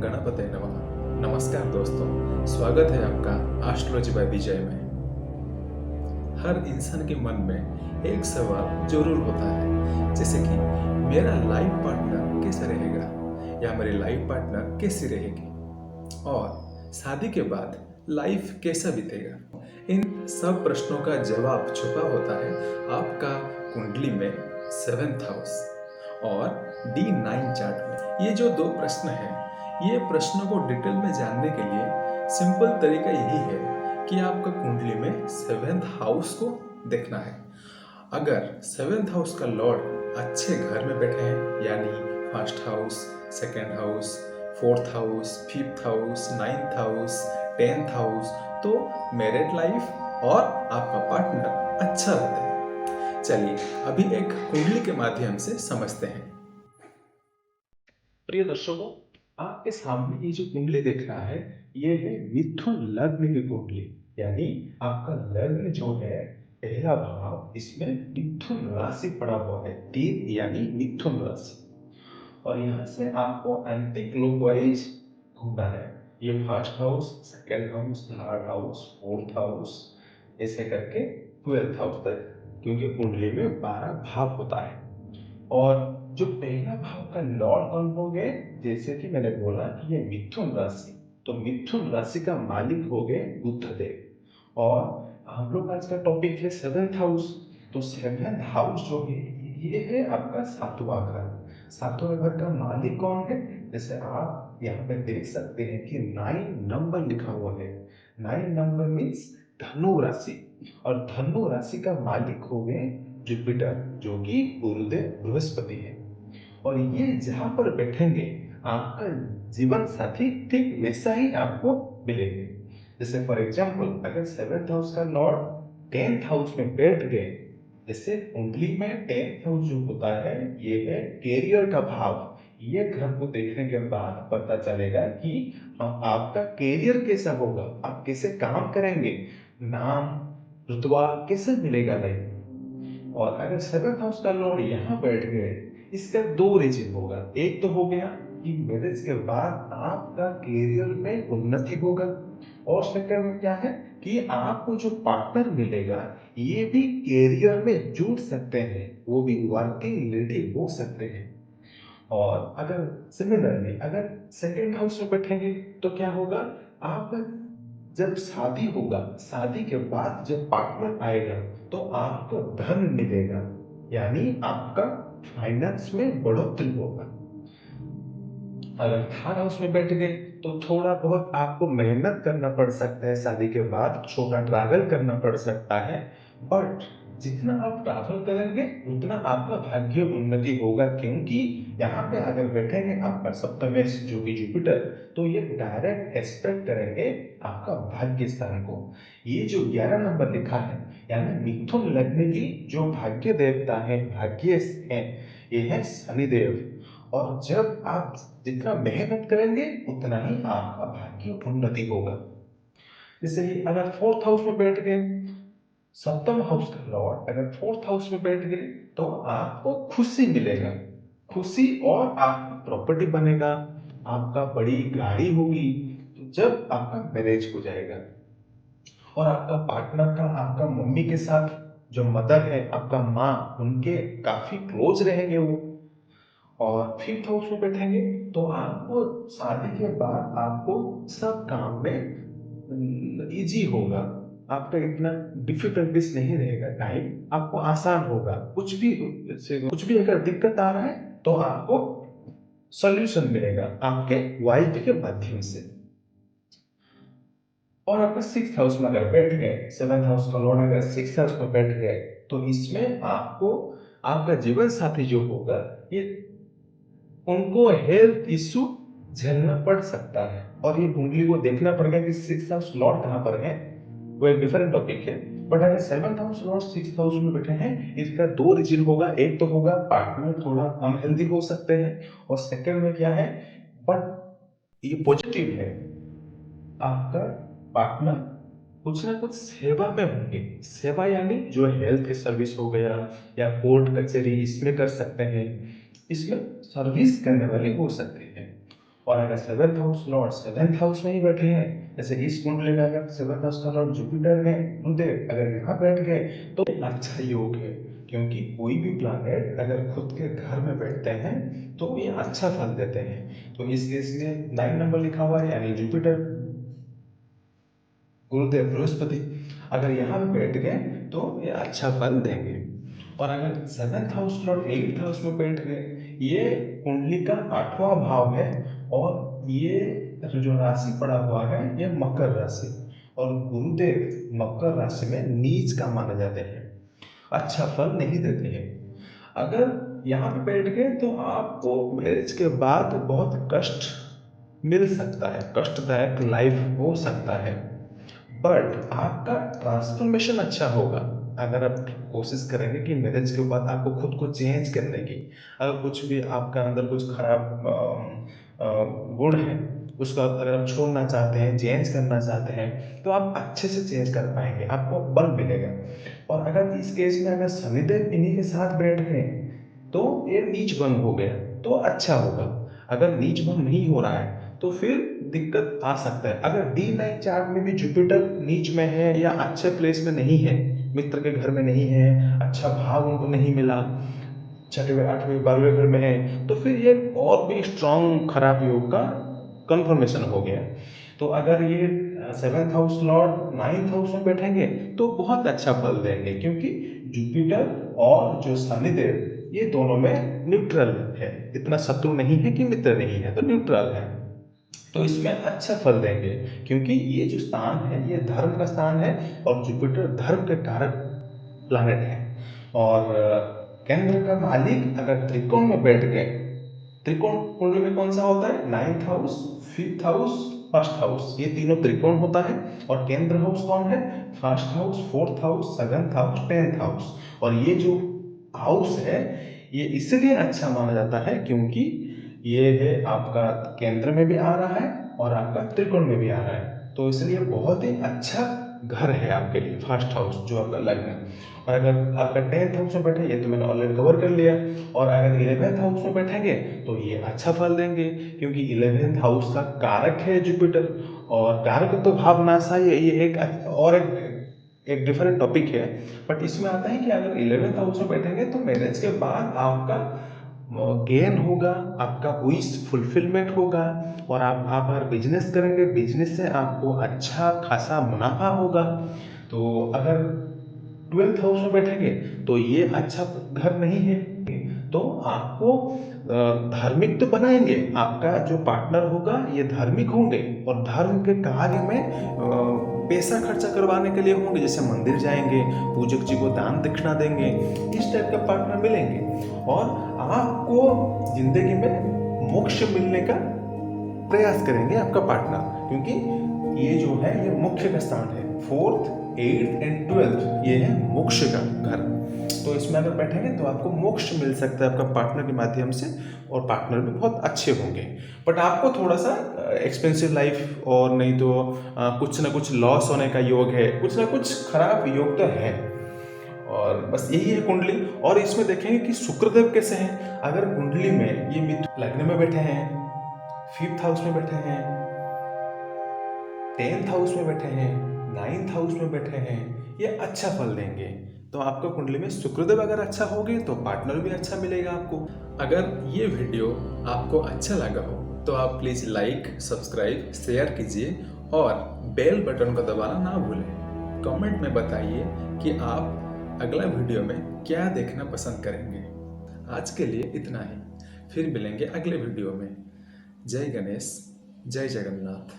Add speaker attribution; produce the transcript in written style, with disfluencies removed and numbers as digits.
Speaker 1: गणपते नमः। नमस्कार दोस्तों, स्वागत है आपका एस्ट्रोलॉजी बाय विजय में। हर इंसान के मन में एक सवाल जरूर होता है, जैसे कि मेरा लाइफ पार्टनर कैसा रहेगा या मेरी लाइफ पार्टनर कैसी रहेगी और शादी के बाद लाइफ कैसा बीतेगा। इन सब प्रश्नों का जवाब छुपा होता है आपका कुंडली में 7th हाउस और D9 चार्ट में। ये जो दो प्रश्न हैं, ये प्रश्नों को डिटेल में जानने के लिए सिंपल तरीका यही है कि आपका कुंडली में 7th हाउस को देखना है। अगर 7th हाउस का लॉर्ड अच्छे घर में बैठे हैं, यानी first house, second house, fourth house, fifth house, 9th house, 10th house, तो मैरिड लाइफ और आपका पार्टनर अच्छा रहता है। चलिए अभी एक कुंडली के माध्यम से समझते हैं।
Speaker 2: प्रिय दर्शकों, आपके सामने ये जो कुंडली दिख रहा है, ये है मिथुन लग्न की कुंडली। यानी आपका लग्न जो है, पहला भाव, इसमें मिथुन राशि पड़ा हुआ है। 3 यानी मिथुन राशि। और यहाँ से आपको एंटी क्लॉकवाइज घूमना है। ये first house, second house, third house, fourth house, ऐसे करके 12th हाउस तक, क्योंकि कुंडली में 12 भाव होता है। और जो पहला भाव का लॉर्ड कौन हो गए, जैसे कि मैंने बोला कि ये मिथुन राशि, तो मिथुन राशि का मालिक हो गए बुधदेव। और हम लोग आज का टॉपिक है 7th हाउस। तो 7th हाउस जो है, ये है आपका 7वां घर। 7वें घर का मालिक कौन है? जैसे आप यहाँ पे देख सकते हैं कि 9 नंबर लिखा हुआ है। 9 नंबर मीन्स धनु राशि। और धनु राशि का मालिक हो गए जुपिटर, जो कि गुरुदेव बृहस्पति है। और ये जहां पर बैठेंगे, आपका जीवन साथी ठीक वैसा ही आपको मिलेंगे। जैसे फॉर एग्जाम्पल, अगर 7th हाउस का लॉर्ड 10th हाउस में बैठ गए, जैसे कुंडली में 10th हाउस जो होता है, ये है कैरियर का भाव। ये घर को देखने के बाद पता चलेगा कि आपका कैरियर कैसा होगा, आप कैसे काम करेंगे, नाम रुतबा कैसे मिलेगा लाइफ। और अगर 7th हाउस का लॉर्ड यहाँ बैठ गए, इसका 2 रीजन होगा। एक तो हो गया कि मैरिज के बाद आपका कैरियर में उन्नति होगा। और सेकंड में क्या है कि आपको जो पार्टनर मिलेगा, ये भी कैरियर में जुड़ सकते हैं, वो भी वर्किंग लेडी हो सकते हैं। और अगर सिमिलरली अगर सेकंड हाउस में बैठेंगे तो क्या होगा, आप जब शादी होगा, शादी के बाद जब पार्टनर आएगा, तो आपको धन मिलेगा, यानी आपका फाइनेंस में बढ़ोतरी होगा। अगर थर्ड हाउस में बैठ गए तो थोड़ा बहुत आपको मेहनत करना पड़ सकता है, शादी के बाद छोटा ट्रैवल करना पड़ सकता है। बट जितना आप ट्रैवल करेंगे, उतना आपका भाग्य उन्नति होगा, क्योंकि यहाँ पे अगर बैठेंगे आपका सप्तम जो कि जुपिटर, तो ये डायरेक्ट एस्पेक्ट करेंगे आपका भाग्य स्थान को। ये जो 11 नंबर लिखा है, यानी मिथुन लग्न की जो भाग्य देवता है, भाग्य है, ये है शनिदेव। और जब आप जितना मेहनत करेंगे, उतना ही आपका भाग्य उन्नति होगा। जैसे ही अगर 4th हाउस में बैठ गए, सप्तम हाउस का लॉर्ड अगर 4th हाउस में बैठ गए, तो आपको खुशी मिलेगा। खुशी, और आपका प्रॉपर्टी बनेगा, आपका बड़ी गाड़ी होगी जब आपका मैरिज हो जाएगा। और आपका पार्टनर का आपका मम्मी के साथ, जो मदर है, आपका माँ, उनके काफी क्लोज रहेंगे वो। और 5th हाउस में बैठेंगे तो आपको शादी के बाद आपको सब काम में इजी होगा। आपका इतना डिफिकल्टीज नहीं रहेगा, टाइम आपको आसान होगा। कुछ भी अगर दिक्कत आ रहा है, तो आपको सॉल्यूशन मिलेगा आपके वाइफ के माध्यम से। और आपका 6th हाउस में अगर बैठ गए, 7th हाउस का लॉर्ड अगर 6th हाउस में बैठ गए, तो इसमें आपको आपका जीवन साथी जो होगा, ये उनको हेल्थ इश्यू झेलना पड़ सकता है। और ये कुंडली को देखना पड़ेगा कि 6th हाउस लॉर्ड कहाँ पर है, वो एक डिफरेंट टॉपिक है। बट अगर 7th house Lord 6th house में बैठे हैं, इसका 2 रीजन होगा। एक तो होगा पार्टनर थोड़ा अनहेल्दी हो सकते हैं, और सेकंड में क्या है, बट ये पॉजिटिव है, आपका पार्टनर कुछ ना कुछ सेवा में होंगे। सेवा यानी जो हेल्थ सर्विस हो गया, या कोर्ट कचहरी, इसमें कर सकते हैं, इसमें सर्विस करने वाले हो सकते हैं। और अगर seventh house Lord seventh house में ही बैठे हैं, जैसे इस कुंडली में अगर सेवंथ हाउस का लॉर्ड जुपिटर है, गुरुदेव अगर यहाँ बैठ गए तो अच्छा योग है। क्योंकि कोई भी प्लैनेट अगर खुद के घर में बैठते हैं तो ये अच्छा फल देते हैं। तो इस केस में 9 नंबर लिखा हुआ है, यानी जुपिटर, गुरुदेव बृहस्पति अगर यहाँ पे बैठ गए तो ये अच्छा फल देंगे। और अगर seventh house Lord 8th house में बैठ गए, ये कुंडली का 8वां भाव है, और ये जो राशि पड़ा हुआ है ये मकर राशि, और गुरुदेव मकर राशि में नीच का माने जाते हैं, अच्छा फल नहीं देते हैं। अगर यहाँ पे बैठ गए तो आपको मैरिज के बाद बहुत कष्ट मिल सकता है, कष्टदायक लाइफ हो सकता है, बट आपका ट्रांसफॉर्मेशन अच्छा होगा। अगर आप कोशिश करेंगे कि मैरिज के बाद आपको खुद को चेंज करने की, अगर कुछ भी आपका अंदर कुछ खराब गुण है, उसका अगर आप छोड़ना चाहते हैं, चेंज करना चाहते हैं, तो आप अच्छे से चेंज कर पाएंगे, आपको बल मिलेगा। और अगर इस केस में अगर शनिदेव इन्हीं के साथ बैठ गए तो ये नीच भंग हो गया, तो अच्छा होगा। अगर नीच भंग नहीं हो रहा है तो फिर दिक्कत आ सकता है। अगर D9 चार्ट में भी जुपिटर नीच में है या अच्छे प्लेस में नहीं है, मित्र के घर में नहीं है, अच्छा भाव उनको नहीं मिला, 6वें 8वें 12वें घर में है, तो फिर ये और भी स्ट्रांग खराब योग का कंफर्मेशन हो गया। तो अगर ये seventh house Lord 9th house में बैठेंगे तो बहुत अच्छा फल देंगे, क्योंकि जुपिटर और जो शनिदेव ये दोनों में न्यूट्रल है, इतना शत्रु नहीं है कि मित्र नहीं है, तो न्यूट्रल है, तो इसमें अच्छा फल देंगे। क्योंकि ये जो स्थान है ये धर्म का स्थान है, और जुपिटर धर्म के कारक प्लैनेट है। और केंद्र का मालिक अगर त्रिकोण में बैठ गए, त्रिकोण कुंडली में कौन सा होता है, 9th house, 5th house, first house, ये तीनों त्रिकोण होता है। और केंद्र हाउस कौन है, first house, 4th house, 7th house, 10th house. और ये जो हाउस है ये इसलिए अच्छा माना जाता है क्योंकि ये है आपका केंद्र में भी आ रहा है और आपका त्रिकोण में भी आ रहा है, तो इसलिए बहुत ही अच्छा घर है आपके लिए फर्स्ट हाउस जो आपका लग्न है। और अगर आपका 10th हाउस में बैठे, ये तो मैंने ऑलरेडी कवर कर लिया। और अगर 11th हाउस में बैठेंगे तो ये अच्छा फल देंगे, क्योंकि 11th हाउस का कारक है जुपिटर, और कारक तो भावनाशा, ये एक डिफरेंट टॉपिक है। बट इसमें आता है कि अगर 11th हाउस में बैठेंगे तो मैरिज के बाद आपका गेन होगा, आपका विश फुलफिलमेंट होगा, और आप अगर बिजनेस करेंगे, बिजनेस से आपको अच्छा खासा मुनाफा होगा। तो अगर 12th हाउस में बैठेंगे तो ये अच्छा घर नहीं है, तो आपको धार्मिक तो बनाएंगे, आपका जो पार्टनर होगा ये धार्मिक होंगे, और धर्म के कार्य में पैसा खर्चा करवाने के लिए होंगे, जैसे मंदिर जाएंगे, पूजक जी को दान दक्षिणा देंगे, इस टाइप का पार्टनर मिलेंगे। और आपको जिंदगी में मोक्ष मिलने का प्रयास करेंगे आपका पार्टनर, क्योंकि ये जो है ये मोक्ष का स्थान है, 4th 8th एंड 12th ये है मोक्ष का घर। तो इसमें अगर बैठेंगे तो आपको मोक्ष मिल सकता है आपका पार्टनर के माध्यम से, और पार्टनर भी बहुत अच्छे होंगे। बट आपको थोड़ा सा एक्सपेंसिव लाइफ, और नहीं तो कुछ ना कुछ लॉस होने का योग है, कुछ ना कुछ खराब योग तो है। और बस यही है कुंडली। और इसमें देखेंगे कि शुक्रदेव कैसे हैं। अगर कुंडली में ये मिथुन लग्न में बैठे हैं, 5th हाउस में बैठे हैं, 10th हाउस में बैठे हैं, 9th हाउस में बैठे हैं, ये अच्छा फल देंगे। तो आपका कुंडली में शुक्रदेव अगर अच्छा होगे तो पार्टनर भी अच्छा मिलेगा आपको। अगर ये वीडियो आपको अच्छा लगा हो तो आप प्लीज़ लाइक, सब्सक्राइब, शेयर कीजिए, और बेल बटन को दबाना ना भूलें। कमेंट में बताइए कि आप अगला वीडियो में क्या देखना पसंद करेंगे। आज के लिए इतना ही, फिर मिलेंगे अगले वीडियो में। जय गणेश, जय जगन्नाथ।